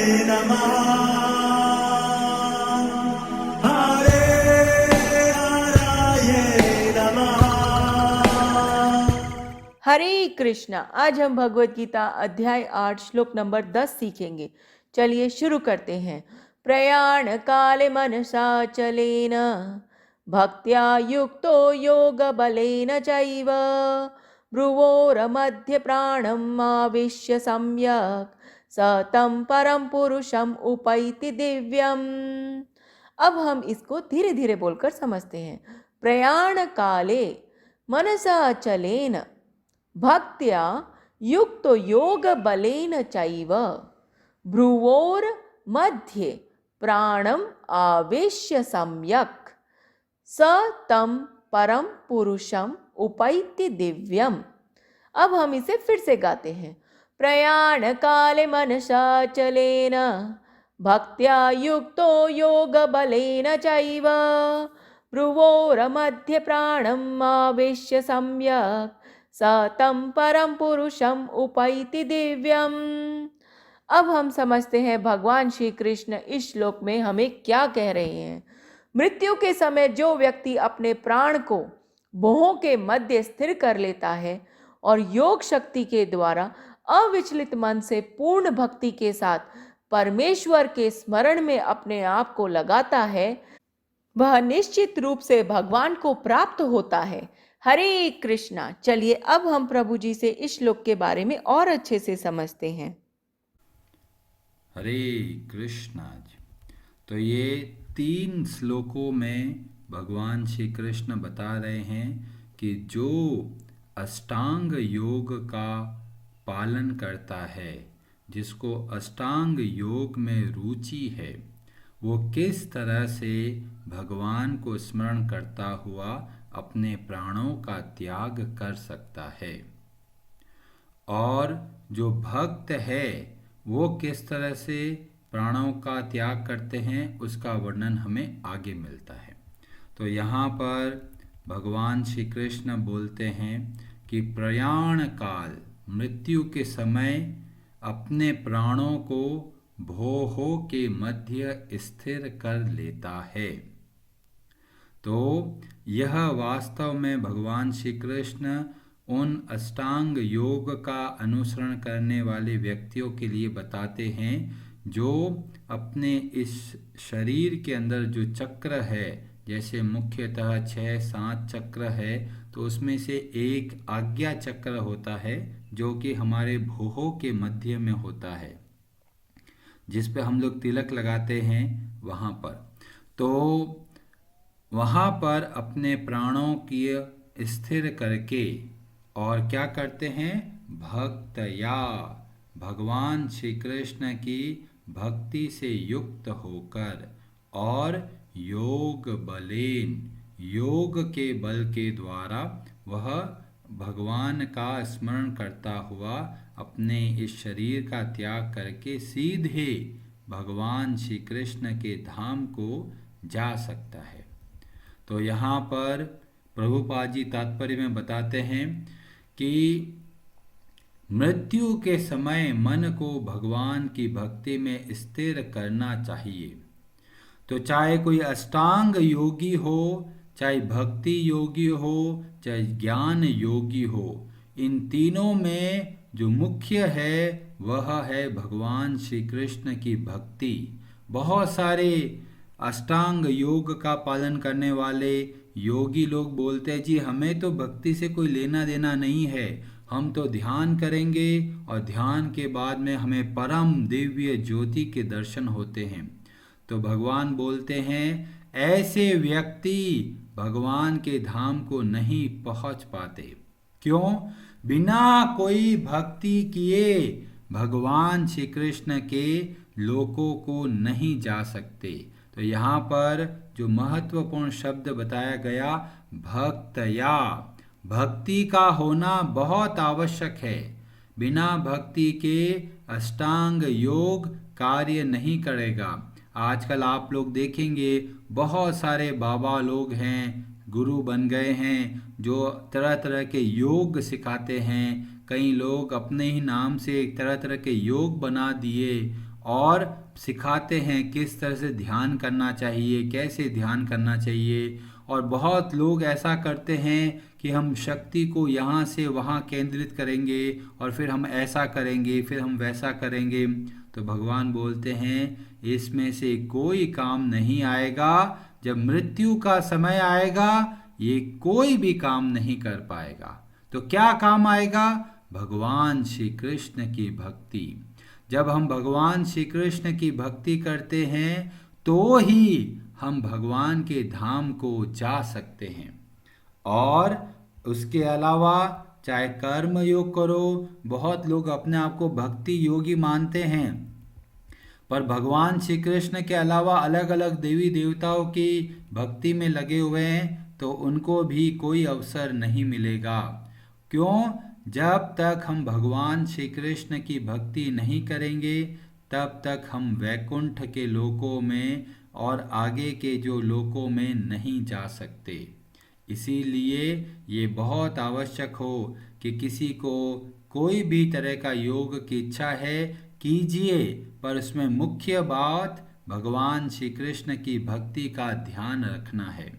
नमः हरे नमः। हरे कृष्णा। आज हम भगवत गीता अध्याय 8 श्लोक नंबर 10 सीखेंगे। चलिए शुरू करते हैं। प्रयाण काले मनसा चलेन भक्त्या युक्तो योग बलेन चैव भ्रुवोरमध्य प्राणम् आविश्य सम्यक् स तं परम पुरुषम उपैति दिव्यम। अब हम इसको धीरे धीरे बोलकर समझते हैं। प्रयाण काले मनसा चलेन भक्त्या युक्तो योग बलेन चैव भ्रुवोर मध्ये प्राणम आवेश्य सम्यक् स तं परम पुरुषम उपैति दिव्यम। अब हम इसे फिर से गाते हैं। प्रयाण काले मनसा चलेन भक्त्या युक्तो योग बलेन चैव भ्रुवोरमध्य प्राणम आवेश्य सम्यक् स तं परम पुरुषम उपैति दिव्यम। अब हम समझते हैं भगवान श्री कृष्ण इस श्लोक में हमें क्या कह रहे हैं। मृत्यु के समय जो व्यक्ति अपने प्राण को भौहों के मध्य स्थिर कर लेता है और योग शक्ति के द्वारा अविचलित मन से पूर्ण भक्ति के साथ परमेश्वर के स्मरण में अपने आप को लगाता है, वह निश्चित रूप से भगवान को प्राप्त होता है। हरे कृष्णा। चलिए अब हम प्रभु जी से इस श्लोक के बारे में और अच्छे से समझते हैं। हरे कृष्णा जी। तो ये 3 श्लोकों में भगवान श्री कृष्ण बता रहे हैं कि जो अष्टांग योग का पालन करता है, जिसको अष्टांग योग में रुचि है, वो किस तरह से भगवान को स्मरण करता हुआ अपने प्राणों का त्याग कर सकता है, और जो भक्त है वो किस तरह से प्राणों का त्याग करते हैं, उसका वर्णन हमें आगे मिलता है। तो यहाँ पर भगवान श्री कृष्ण बोलते हैं कि प्रयाण काल, मृत्यु के समय अपने प्राणों को भौहों के मध्य स्थिर कर लेता है। तो यह वास्तव में भगवान श्री कृष्ण उन अष्टांग योग का अनुसरण करने वाले व्यक्तियों के लिए बताते हैं जो अपने इस शरीर के अंदर जो चक्र है, जैसे मुख्यतः 6-7 चक्र है, तो उसमें से एक आज्ञा चक्र होता है जो कि हमारे भौहों के मध्य में होता है, जिस पे हम लोग तिलक लगाते हैं वहाँ पर। तो वहाँ पर अपने प्राणों की स्थिर करके और क्या करते हैं, भक्तया, भगवान श्री कृष्ण की भक्ति से युक्त होकर और योग बलेन, योग के बल के द्वारा वह भगवान का स्मरण करता हुआ अपने इस शरीर का त्याग करके सीधे भगवान श्री कृष्ण के धाम को जा सकता है। तो यहाँ पर प्रभुपाद जी तात्पर्य में बताते हैं कि मृत्यु के समय मन को भगवान की भक्ति में स्थिर करना चाहिए। तो चाहे कोई अष्टांग योगी हो, चाहे भक्ति योगी हो, चाहे ज्ञान योगी हो, इन तीनों में जो मुख्य है वह है भगवान श्री कृष्ण की भक्ति। बहुत सारे अष्टांग योग का पालन करने वाले योगी लोग बोलते हैं जी हमें तो भक्ति से कोई लेना देना नहीं है, हम तो ध्यान करेंगे और ध्यान के बाद में हमें परम दिव्य ज्योति के दर्शन होते हैं। तो भगवान बोलते हैं ऐसे व्यक्ति भगवान के धाम को नहीं पहुंच पाते। क्यों? बिना कोई भक्ति किए भगवान श्री कृष्ण के लोकों को नहीं जा सकते। तो यहाँ पर जो महत्वपूर्ण शब्द बताया गया भक्तया, भक्ति का होना बहुत आवश्यक है। बिना भक्ति के अष्टांग योग कार्य नहीं करेगा। आजकल आप लोग देखेंगे बहुत सारे बाबा लोग हैं, गुरु बन गए हैं, जो तरह तरह के योग सिखाते हैं। कई लोग अपने ही नाम से तरह तरह के योग बना दिए और सिखाते हैं किस तरह से ध्यान करना चाहिए, कैसे ध्यान करना चाहिए। और बहुत लोग ऐसा करते हैं कि हम शक्ति को यहाँ से वहाँ केंद्रित करेंगे और फिर हम ऐसा करेंगे, फिर हम वैसा करेंगे। तो भगवान बोलते हैं इसमें से कोई काम नहीं आएगा। जब मृत्यु का समय आएगा ये कोई भी काम नहीं कर पाएगा। तो क्या काम आएगा? भगवान श्री कृष्ण की भक्ति। जब हम भगवान श्री कृष्ण की भक्ति करते हैं तो ही हम भगवान के धाम को जा सकते हैं। और उसके अलावा चाहे कर्म योग करो, बहुत लोग अपने आप को भक्ति योगी मानते हैं, पर भगवान श्री कृष्ण के अलावा अलग अलग देवी देवताओं की भक्ति में लगे हुए हैं तो उनको भी कोई अवसर नहीं मिलेगा। क्यों? जब तक हम भगवान श्री कृष्ण की भक्ति नहीं करेंगे तब तक हम वैकुंठ के लोकों में और आगे के जो लोकों में नहीं जा सकते। इसीलिए ये बहुत आवश्यक हो कि किसी को कोई भी तरह का योग की इच्छा है कीजिए, पर उसमें मुख्य बात भगवान श्री कृष्ण की भक्ति का ध्यान रखना है।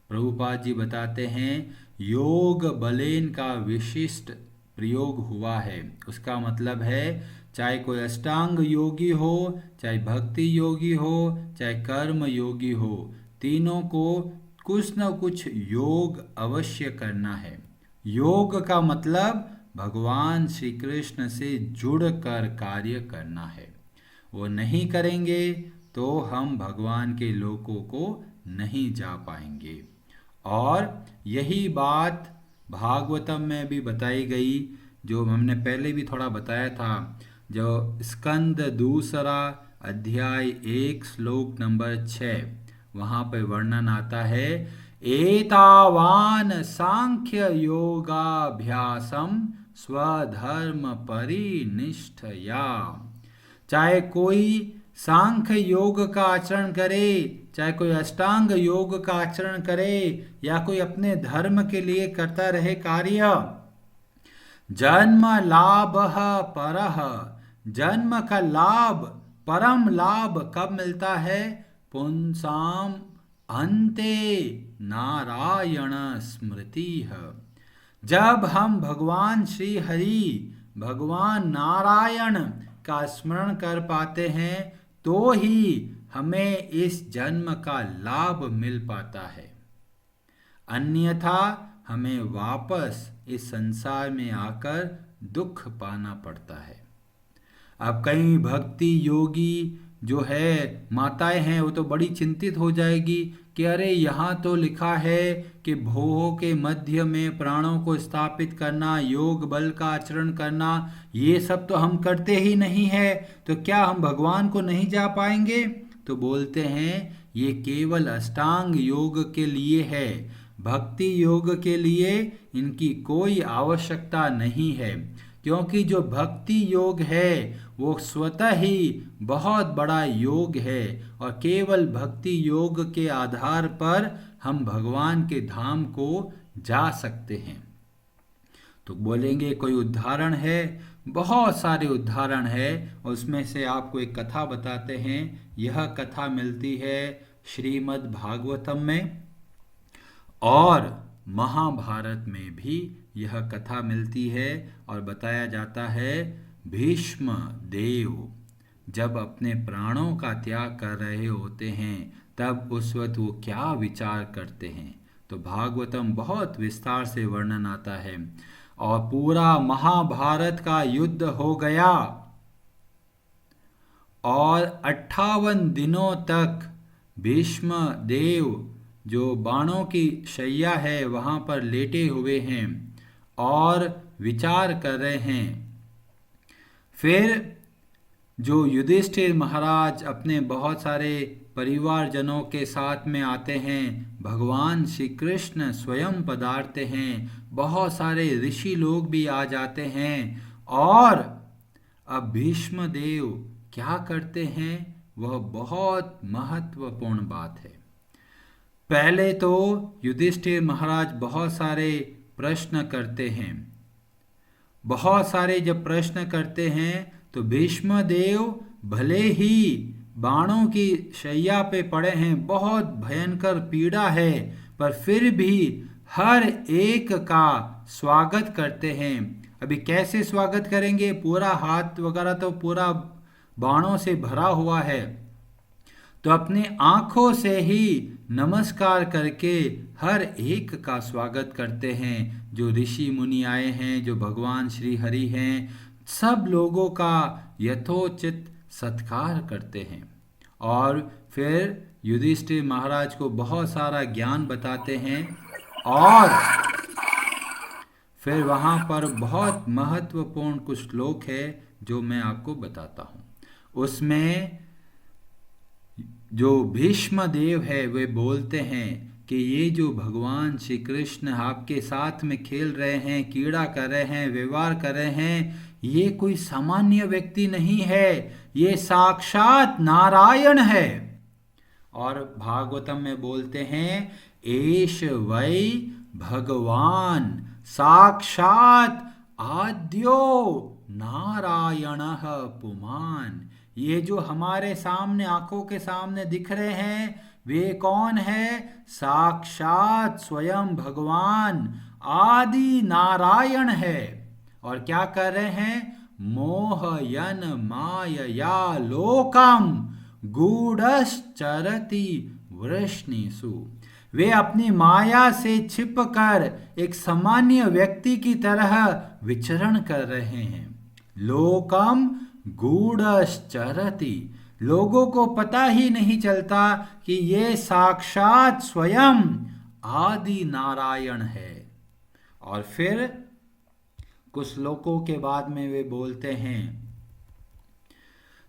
प्रभुपाद जी बताते हैं योग बलेन का विशिष्ट प्रयोग हुआ है। उसका मतलब है चाहे कोई अष्टांग योगी हो, चाहे भक्ति योगी हो, चाहे कर्म योगी हो, तीनों को कुछ न कुछ योग अवश्य करना है। योग का मतलब भगवान श्री कृष्ण से जुड़कर कार्य करना है। वो नहीं करेंगे तो हम भगवान के लोकों को नहीं जा पाएंगे। और यही बात भागवतम में भी बताई गई, जो हमने पहले भी थोड़ा बताया था। जो स्कंद दूसरा अध्याय 1 श्लोक नंबर 6, वहाँ पर वर्णन आता है एतावान सांख्य योगाभ्यासम स्वधर्म परिनिष्ठया। चाहे कोई सांख्य योग का आचरण करे, चाहे कोई अष्टांग योग का आचरण करे, या कोई अपने धर्म के लिए करता रहे कार्य। जन्म लाभ परह, जन्म का लाभ, परम लाभ कब मिलता है? पुंसाम अंते नारायण स्मृति। जब हम भगवान श्री हरि, भगवान नारायण का स्मरण कर पाते हैं तो ही हमें इस जन्म का लाभ मिल पाता है। अन्यथा हमें वापस इस संसार में आकर दुख पाना पड़ता है। अब कई भक्ति योगी जो है माताएं हैं वो तो बड़ी चिंतित हो जाएगी कि अरे यहाँ तो लिखा है कि भोह के मध्य में प्राणों को स्थापित करना, योग बल का आचरण करना, ये सब तो हम करते ही नहीं है, तो क्या हम भगवान को नहीं जा पाएंगे? तो बोलते हैं ये केवल अष्टांग योग के लिए है, भक्ति योग के लिए इनकी कोई आवश्यकता नहीं है। क्योंकि जो भक्ति योग है वो स्वतः ही बहुत बड़ा योग है और केवल भक्ति योग के आधार पर हम भगवान के धाम को जा सकते हैं। तो बोलेंगे कोई उदाहरण है? बहुत सारे उदाहरण है, उसमें से आपको एक कथा बताते हैं। यह कथा मिलती है श्रीमद् भागवतम में और महाभारत में भी यह कथा मिलती है। और बताया जाता है भीष्म देव जब अपने प्राणों का त्याग कर रहे होते हैं तब उस वक्त वो क्या विचार करते हैं। तो भागवतम बहुत विस्तार से वर्णन आता है और पूरा महाभारत का युद्ध हो गया और 58 दिनों तक भीष्म देव जो बाणों की शैया है वहाँ पर लेटे हुए हैं और विचार कर रहे हैं। फिर जो युधिष्ठिर महाराज अपने बहुत सारे परिवारजनों के साथ में आते हैं, भगवान श्री कृष्ण स्वयं पधारते हैं, बहुत सारे ऋषि लोग भी आ जाते हैं और अब भीष्म देव क्या करते हैं वह बहुत महत्वपूर्ण बात है। पहले तो युधिष्ठिर महाराज बहुत सारे प्रश्न करते हैं। बहुत सारे जब प्रश्न करते हैं तो भीष्म देव भले ही बाणों की शैया पे पड़े हैं, बहुत भयंकर पीड़ा है, पर फिर भी हर एक का स्वागत करते हैं। अभी कैसे स्वागत करेंगे? पूरा हाथ वगैरह तो पूरा बाणों से भरा हुआ है, तो अपनी आंखों से ही नमस्कार करके हर एक का स्वागत करते हैं। जो ऋषि मुनि आए हैं, जो भगवान श्री हरि हैं, सब लोगों का यथोचित सत्कार करते हैं। और फिर युधिष्ठिर महाराज को बहुत सारा ज्ञान बताते हैं। और फिर वहाँ पर बहुत महत्वपूर्ण कुछ श्लोक है जो मैं आपको बताता हूँ। उसमें जो भीष्म देव है वे बोलते हैं कि ये जो भगवान श्री कृष्ण आपके साथ में खेल रहे हैं, क्रीड़ा कर रहे हैं, व्यवहार कर रहे हैं, ये कोई सामान्य व्यक्ति नहीं है, ये साक्षात नारायण है। और भागवतम में बोलते हैं, एष वै भगवान साक्षात आद्यो नारायणः पुमान। ये जो हमारे सामने आंखों के सामने दिख रहे हैं, वे कौन है? साक्षात स्वयं भगवान आदि नारायण है। और क्या कर रहे हैं? मोहयन मायया लोकम गूढ़श्चरति वृष्णिषु। वे अपनी माया से छिपकर एक सामान्य व्यक्ति की तरह विचरण कर रहे हैं। लोकम गूढ़श्चरति, लोगों को पता ही नहीं चलता कि ये साक्षात स्वयं आदि नारायण है। और फिर कुछ श्लोकों के बाद में वे बोलते हैं,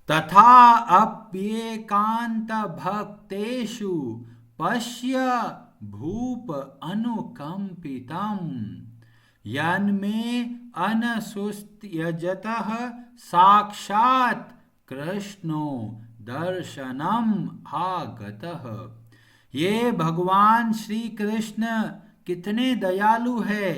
तथा अप्येकांत भक्तेषु पश्य भूप अनुकंपितम् यन्मे अनसुस्त्यजतः साक्षात कृष्णो दर्शनम आगतः। ये भगवान श्री कृष्ण कितने दयालु है,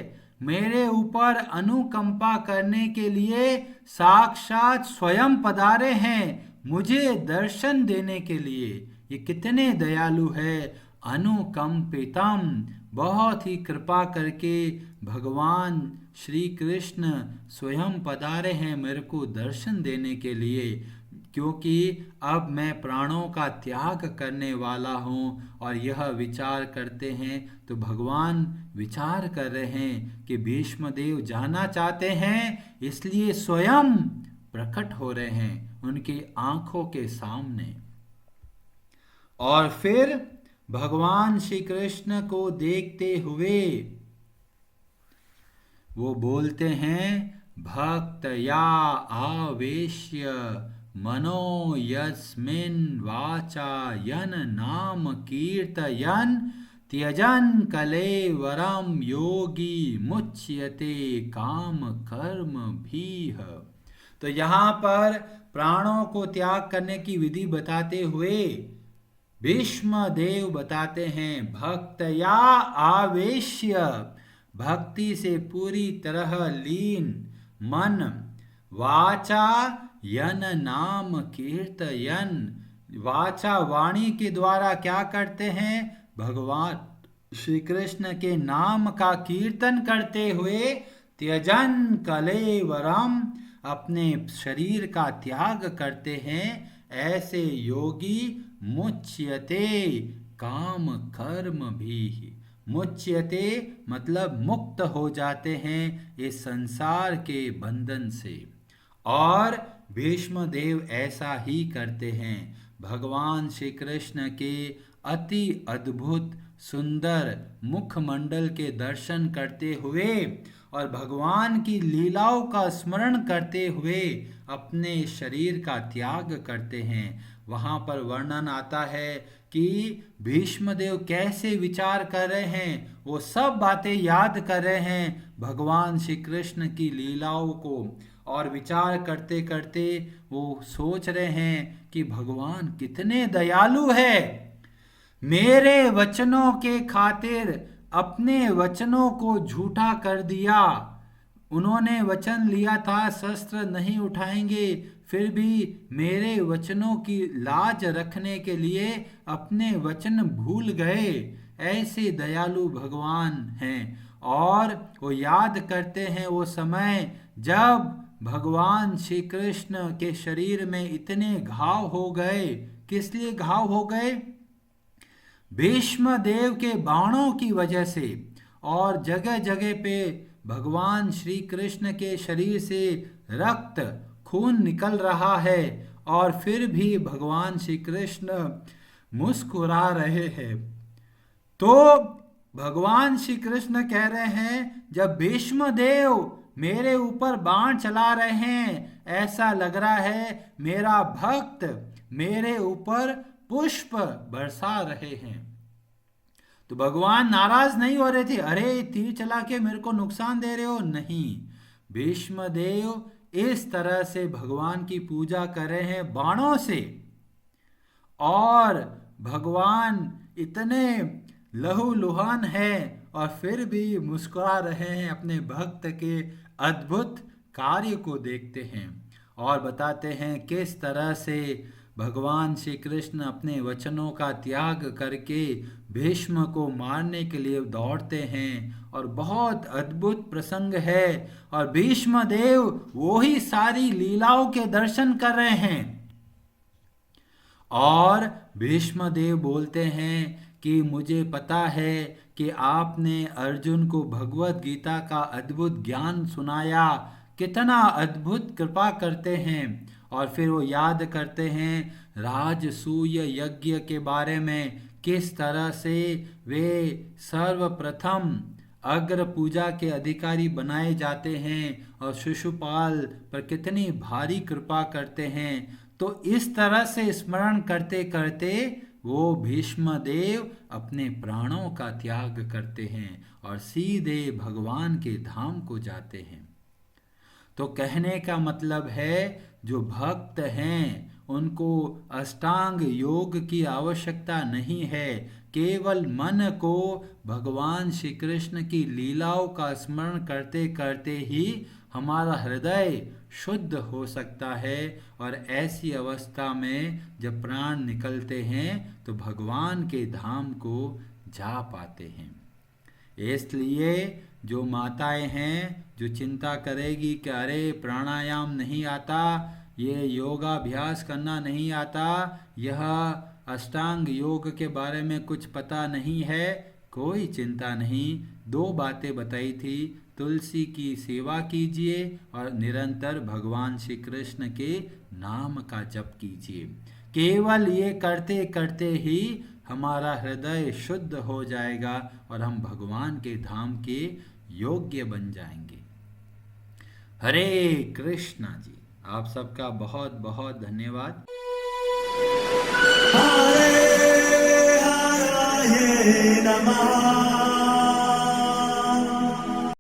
मेरे ऊपर अनुकंपा करने के लिए साक्षात स्वयं पधारे हैं, मुझे दर्शन देने के लिए। ये कितने दयालु है। अनुकंपितम, बहुत ही कृपा करके भगवान श्री कृष्ण स्वयं पधारे हैं मेरे को दर्शन देने के लिए, क्योंकि अब मैं प्राणों का त्याग करने वाला हूँ। और यह विचार करते हैं तो भगवान विचार कर रहे हैं कि भीष्मदेव जाना चाहते हैं, इसलिए स्वयं प्रकट हो रहे हैं उनकी आंखों के सामने। और फिर भगवान श्री कृष्ण को देखते हुए वो बोलते हैं, भक्तया आवेश्य मनो यस्मिन् वाचा यन नाम कीर्तयन् त्यजन कलेवरम योगी मुच्यते काम कर्म भीह। तो यहाँ पर प्राणों को त्याग करने की विधि बताते हुए भीष्म देव बताते हैं, भक्तया आवेश्य, भक्ति से पूरी तरह लीन मन, वाचा यन नाम कीर्तयन, वाचा वाणी के द्वारा क्या करते हैं? भगवान श्री कृष्ण के नाम का कीर्तन करते हुए, त्यजन कलेवरम, अपने शरीर का त्याग करते हैं। ऐसे योगी मुच्यते काम कर्म भी, मुच्यते मतलब मुक्त हो जाते हैं इस संसार के बंधन से। और भीष्म देव ऐसा ही करते हैं। भगवान श्री कृष्ण के अति अद्भुत सुंदर मुखमंडल के दर्शन करते हुए और भगवान की लीलाओं का स्मरण करते हुए अपने शरीर का त्याग करते हैं। वहाँ पर वर्णन आता है कि भीष्मदेव कैसे विचार कर रहे हैं, वो सब बातें याद कर रहे हैं भगवान श्री कृष्ण की लीलाओं को, और विचार करते करते वो सोच रहे हैं कि भगवान कितने दयालु है, मेरे वचनों के खातिर अपने वचनों को झूठा कर दिया, उन्होंने वचन लिया था शस्त्र नहीं उठाएंगे, फिर भी मेरे वचनों की लाज रखने के लिए अपने वचन भूल गए। ऐसे दयालु भगवान हैं और वो याद करते हैं वो समय जब भगवान श्री कृष्ण के शरीर में इतने घाव हो गए। किस लिए घाव हो गए? भीष्म देव के बाणों की वजह से। और जगह जगह पे भगवान श्री कृष्ण के शरीर से रक्त खून निकल रहा है और फिर भी भगवान श्री कृष्ण मुस्कुरा रहे हैं। तो भगवान श्री कृष्ण कह रहे हैं, जब भीष्म देव मेरे ऊपर बाण चला रहे हैं, ऐसा लग रहा है मेरा भक्त मेरे ऊपर पुष्प बरसा रहे हैं। तो भगवान नाराज नहीं हो रहे थे, अरे तीर चला के मेरे को नुकसान दे रहे हो, नहीं। भीष्म देव इस तरह से भगवान की पूजा कर रहे हैं बाणों से, और भगवान इतने लहूलुहान है और फिर भी मुस्कुरा रहे हैं, अपने भक्त के अद्भुत कार्य को देखते हैं और बताते हैं किस तरह से भगवान श्री कृष्ण अपने वचनों का त्याग करके भीष्म को मारने के लिए दौड़ते हैं। और बहुत अद्भुत प्रसंग है, और भीष्म देव वो ही सारी लीलाओं के दर्शन कर रहे हैं। और भीष्म देव बोलते हैं कि मुझे पता है कि आपने अर्जुन को भगवत गीता का अद्भुत ज्ञान सुनाया, कितना अद्भुत कृपा करते हैं। और फिर वो याद करते हैं राजसूय यज्ञ के बारे में, किस तरह से वे सर्वप्रथम अग्र पूजा के अधिकारी बनाए जाते हैं और शिशुपाल पर कितनी भारी कृपा करते हैं। तो इस तरह से स्मरण करते करते वो भीष्म देव अपने प्राणों का त्याग करते हैं और सीधे भगवान के धाम को जाते हैं। तो कहने का मतलब है, जो भक्त हैं उनको अष्टांग योग की आवश्यकता नहीं है, केवल मन को भगवान श्री कृष्ण की लीलाओं का स्मरण करते करते ही हमारा हृदय शुद्ध हो सकता है। और ऐसी अवस्था में जब प्राण निकलते हैं तो भगवान के धाम को जा पाते हैं। इसलिए जो माताएं हैं जो चिंता करेगी कि अरे प्राणायाम नहीं आता, ये योगाभ्यास करना नहीं आता, यह अष्टांग योग के बारे में कुछ पता नहीं है, कोई चिंता नहीं। 2 बातें बताई थी, तुलसी की सेवा कीजिए और निरंतर भगवान श्री कृष्ण के नाम का जप कीजिए। केवल ये करते करते ही हमारा हृदय शुद्ध हो जाएगा और हम भगवान के धाम के योग्य बन जाएंगे। हरे कृष्णा जी, आप सबका बहुत बहुत धन्यवाद। हरे हरे नमः।